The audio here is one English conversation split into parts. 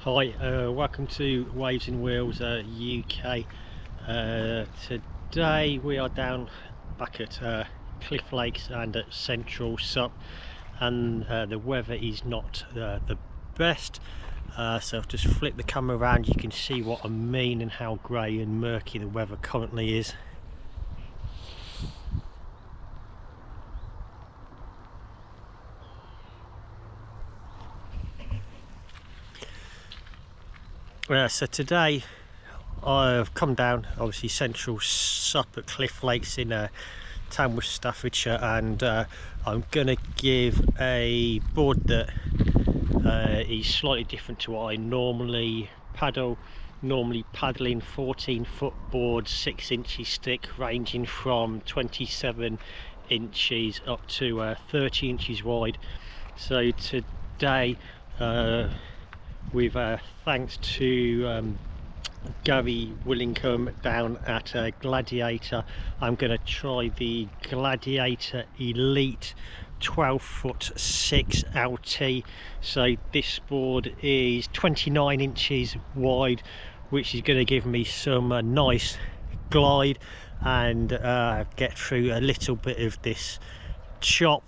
Hi, welcome to Waves and Wheels UK. Today we are down back at Cliff Lakes and at Central Sup, and the weather is not the best, so I've just flipped the camera around. You can see what I mean and how grey and murky the weather currently is. So today I've come down, obviously Central Sup at Cliff Lakes in Tamworth, Staffordshire, and I'm going to give a board that is slightly different to what I normally paddle. Normally paddling 14-foot board, 6 inches thick, ranging from 27 inches up to 30 inches wide. So today, with thanks to Gary Willingham down at Gladiator, I'm going to try the Gladiator Elite 12'6" LT. So this board is 29 inches wide, which is going to give me some nice glide and get through a little bit of this chop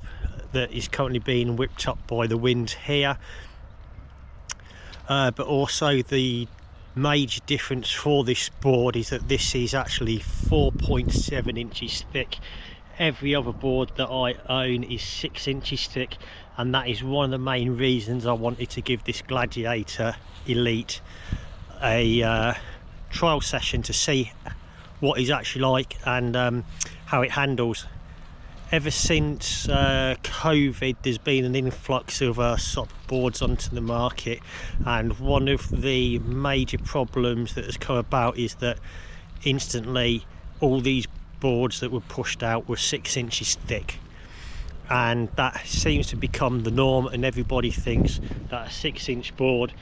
that is currently being whipped up by the wind here. But also the major difference for this board is that this is actually 4.7 inches thick. Every other board that I own is 6 inches thick, and that is one of the main reasons I wanted to give this Gladiator Elite a trial session to see what it's actually like and how it handles. Ever since COVID, there's been an influx of SUP boards onto the market, and one of the major problems that has come about is that instantly all these boards that were pushed out were 6 inches thick, and that seems to become the norm, and everybody thinks that a 6-inch board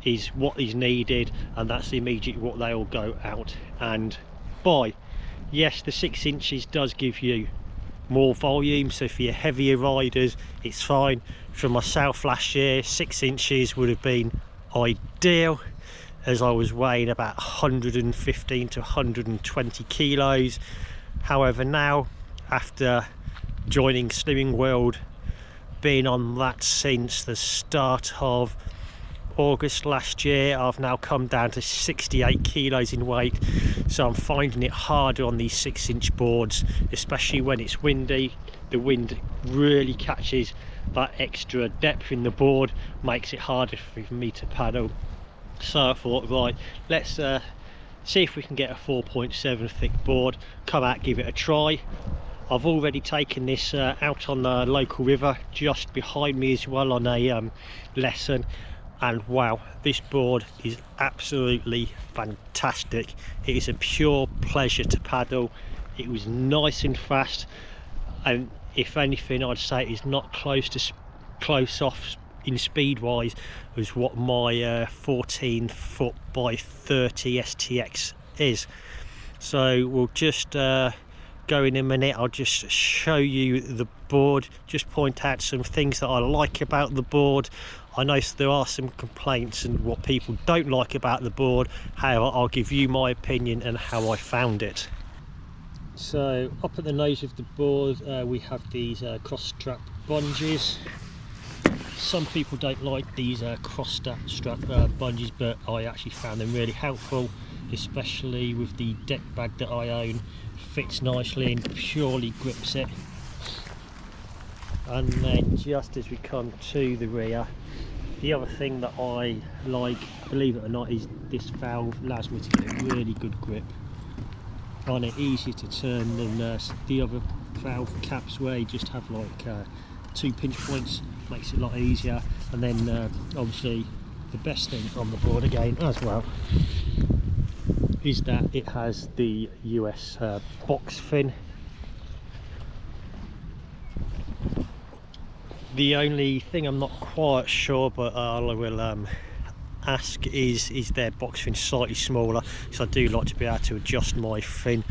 is what is needed, and that's immediately what they all go out and buy. Yes, the 6 inches does give you more volume, so for your heavier riders it's fine. For myself last year, 6 inches would have been ideal, as I was weighing about 115 to 120 kilos. However, now after joining Slimming World, being on that since the start of August last year, I've now come down to 68 kilos in weight, so I'm finding it harder on these 6-inch boards, especially when it's windy. The wind really catches that extra depth in the board, makes it harder for me to paddle. So I thought, right, let's see if we can get a 4.7 thick board, come out, give it a try. I've already taken this out on the local river just behind me as well on a lesson, and wow, this board is absolutely fantastic. It is a pure pleasure to paddle. It was nice and fast, and if anything, I'd say it's not close off in speed wise as what my 14-foot by 30 STX is. So we'll just go in a minute. I'll just show you the board, just point out some things that I like about the board. I know there are some complaints and what people don't like about the board. However, I'll give you my opinion and how I found it. So up at the nose of the board, we have these cross strap bungees. Some people don't like these cross strap bungees, but I actually found them really helpful, especially with the deck bag that I own. Fits nicely and purely grips it. And then just as we come to the rear, the other thing that I like, believe it or not, is this valve allows me to get a really good grip on it, easier to turn than the other valve caps where you just have like 2 pinch points. Makes it a lot easier. And then obviously the best thing on the board again as well is that it has the US box fin. The only thing I'm not quite sure, but I will ask, is their box fin slightly smaller, so I do like to be able to adjust my fin,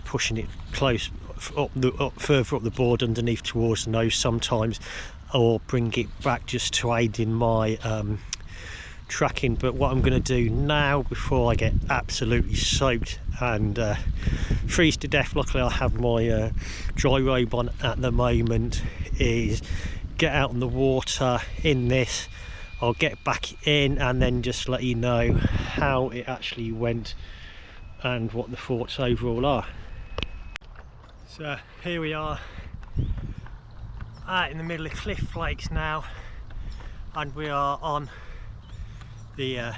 pushing it close further up the board underneath towards the nose sometimes, or bring it back just to aid in my tracking. But what I'm going to do now, before I get absolutely soaked and freeze to death, luckily I have my dry robe on at the moment, is get out on the water in this. I'll get back in and then just let you know how it actually went and what the thoughts overall are. So here we are out in the middle of cliff flakes now, and we are on the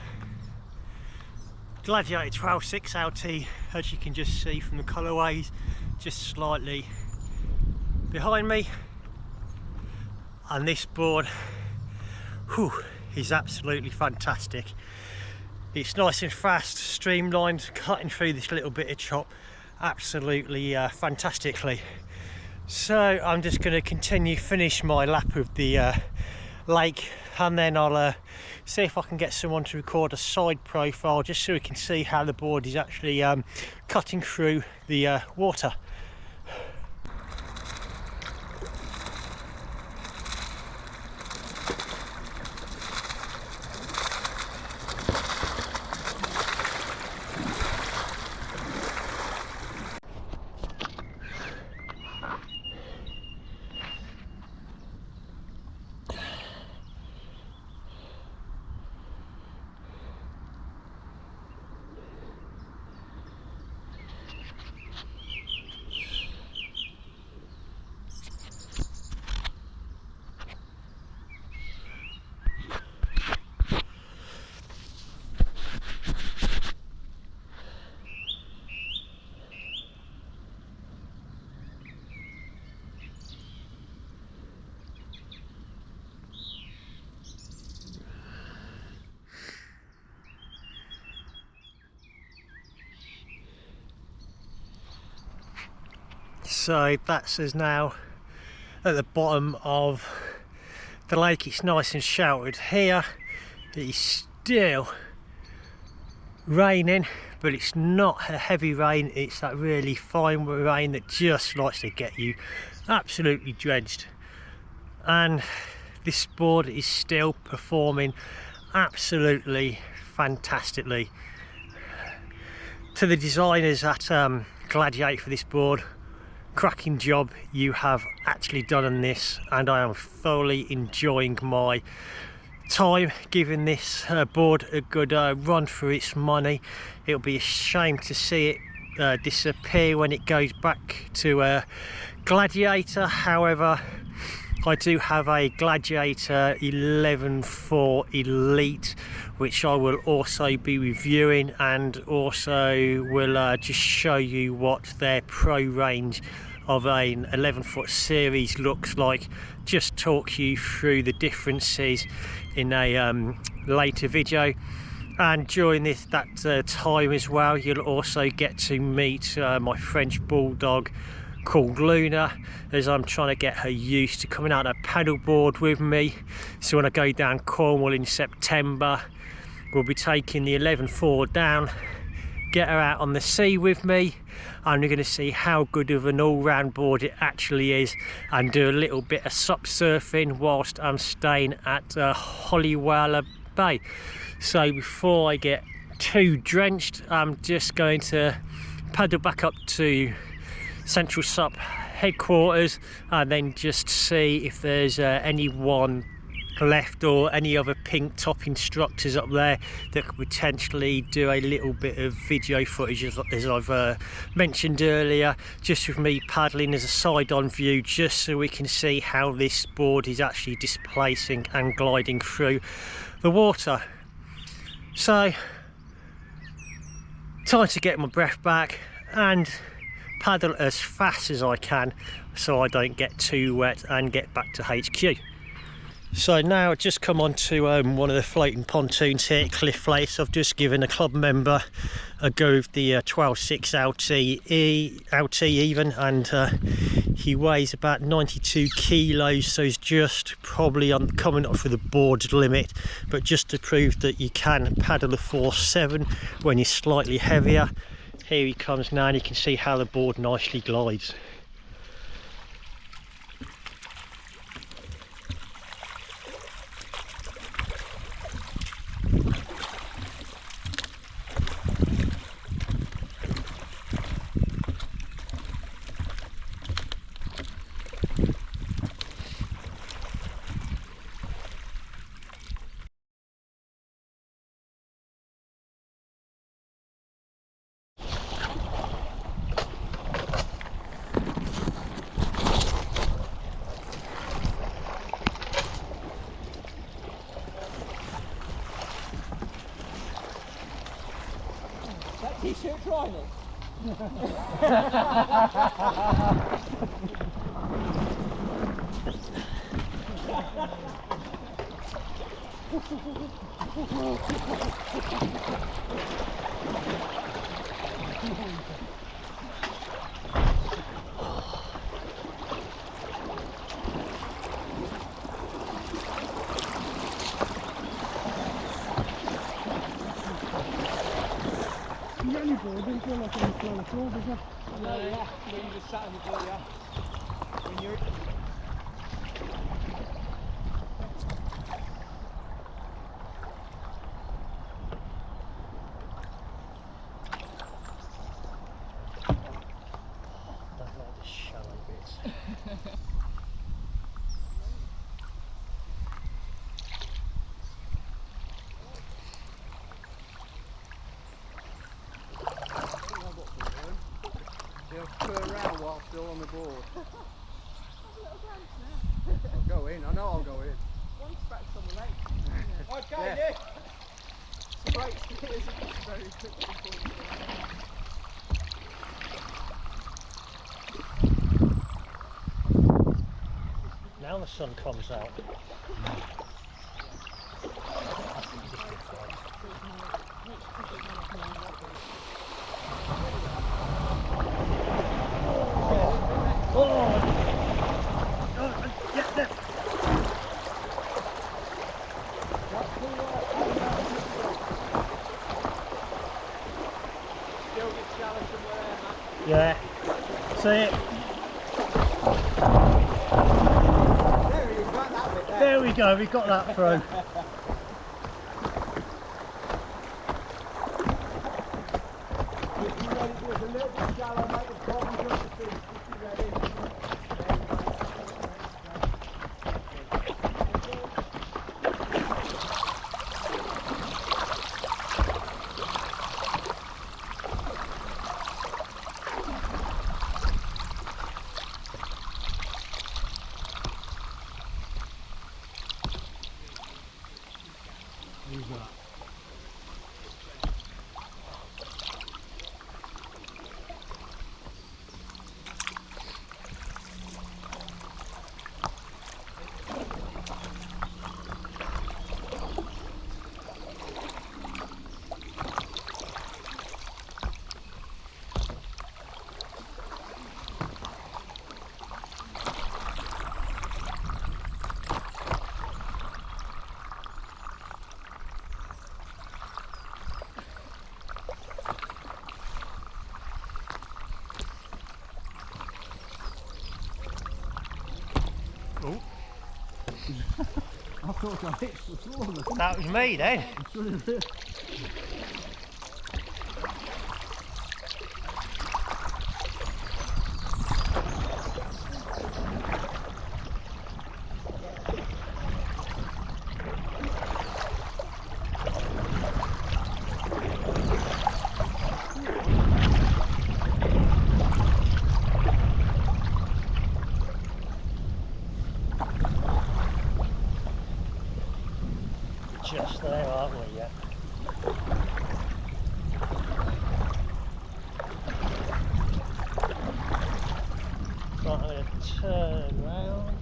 Gladiator 12'6 LT, as you can just see from the colourways just slightly behind me. And this board, whew, is absolutely fantastic. It's nice and fast, streamlined, cutting through this little bit of chop absolutely fantastically. So I'm just going to finish my lap of the lake, and then I'll see if I can get someone to record a side profile just so we can see how the board is actually cutting through the water. So that's us now at the bottom of the lake. It's nice and sheltered here. It's still raining, but it's not a heavy rain. It's that really fine rain that just likes to get you absolutely drenched. And this board is still performing absolutely fantastically. To the designers at Gladiator for this board, cracking job you have actually done on this, and I am thoroughly enjoying my time giving this board a good run for its money. It'll be a shame to see it disappear when it goes back to Gladiator. However, I do have a Gladiator 11'4 Elite, which I will also be reviewing, and also will just show you what their pro range of an 11-foot series looks like. Just talk you through the differences in a later video. And during that time as well, you'll also get to meet my French bulldog called Luna, as I'm trying to get her used to coming out on a paddleboard with me. So when I go down Cornwall in September, we'll be taking the 11'4 down, get her out on the sea with me, and we're going to see how good of an all-round board it actually is, and do a little bit of sup surfing whilst I'm staying at Holywell Bay. So before I get too drenched, I'm just going to paddle back up to Central Sup headquarters, and then just see if there's anyone left or any other pink top instructors up there that could potentially do a little bit of video footage, as I've mentioned earlier, just with me paddling as a side-on view, just so we can see how this board is actually displacing and gliding through the water. So time to get my breath back and paddle as fast as I can so I don't get too wet and get back to HQ. So now I've just come on to one of the floating pontoons here at Cliff Flakes. I've just given a club member a go with the 12'6 LT even, and he weighs about 92 kilos, so he's just probably coming up for the board limit. But just to prove that you can paddle a 4'7 when you're slightly heavier, here he comes now, and you can see how the board nicely glides. keep trying it. You get any board, don't feel like on the floor at all, does it? No, yeah. When you just sat on the board, yeah. When you're... I don't like the shallow bits. They'll turn around while still on the board. I'll go in, I know I'll go in. One scratch on the leg. Okay, yeah. It's great skiers are very quick. Now the sun comes out. Still get shallow somewhere there, Matt. Yeah. See it? There we go, we got that through. If you're ready, there's a little bit shallow, mate, the bottom's up the feet, if you're ready. Who's that? Oh, I thought I hit the floor then. that was me then. Just there, aren't we? Yeah. Right, I'm going to turn round.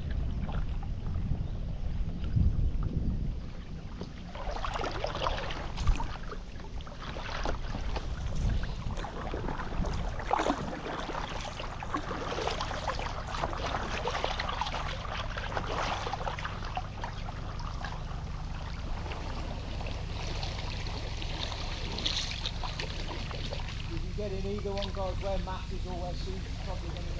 If you get in either one, guys, where Matt is or where Sue's probably going to